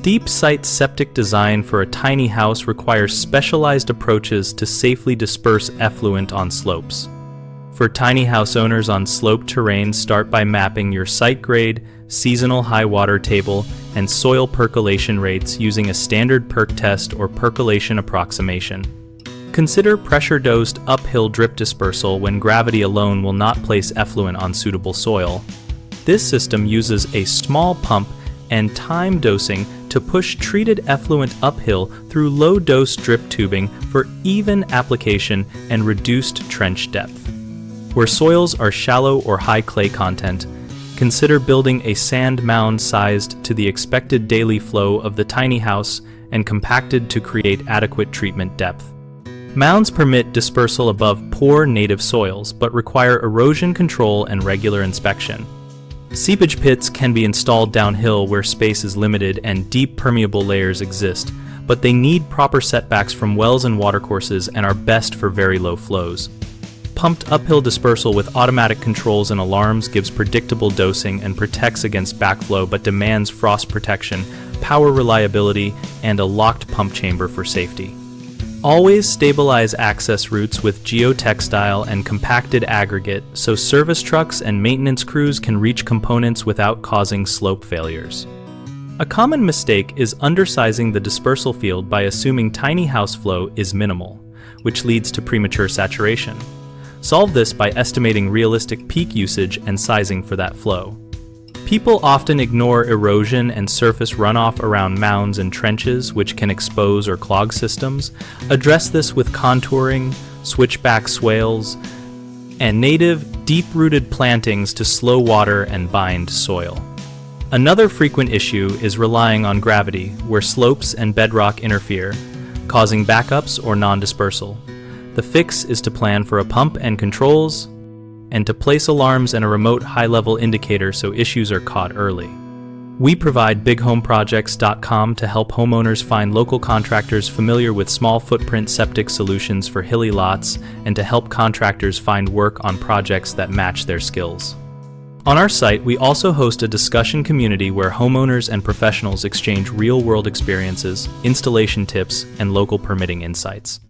deep site septic design for a tiny house requires specialized approaches to safely disperse effluent on slopes. For tiny house owners on sloped terrain, start by mapping your site grade, seasonal high water table, and soil percolation rates using a standard perk test or percolation approximation. Consider pressure-dosed uphill drip dispersal when gravity alone will not place effluent on suitable soil. This system uses a small pump and time dosing to push treated effluent uphill through low-dose drip tubing for even application and reduced trench depth. Where soils are shallow or high clay content, consider building a sand mound sized to the expected daily flow of the tiny house and compacted to create adequate treatment depth. Mounds permit dispersal above poor native soils but require erosion control and regular inspection. Seepage pits can be installed downhill where space is limited and deep permeable layers exist, but they need proper setbacks from wells and watercourses and are best for very low flows. Pumped uphill dispersal with automatic controls and alarms gives predictable dosing and protects against backflow but demands frost protection, power reliability, and a locked pump chamber for safety. Always stabilize access routes with geotextile and compacted aggregate so service trucks and maintenance crews can reach components without causing slope failures. A common mistake is undersizing the dispersal field by assuming tiny house flow is minimal, which leads to premature saturation. Solve this by estimating realistic peak usage and sizing for that flow. People often ignore erosion and surface runoff around mounds and trenches, which can expose or clog systems. Address this with contouring, switchback swales, and native, deep-rooted plantings to slow water and bind soil. Another frequent issue is relying on gravity, where slopes and bedrock interfere, causing backups or non-dispersal. The fix is to plan for a pump and controls, and to place alarms and a remote high-level indicator so issues are caught early. We provide bighomeprojects.com to help homeowners find local contractors familiar with small footprint septic solutions for hilly lots and to help contractors find work on projects that match their skills. On our site, we also host a discussion community where homeowners and professionals exchange real-world experiences, installation tips, and local permitting insights.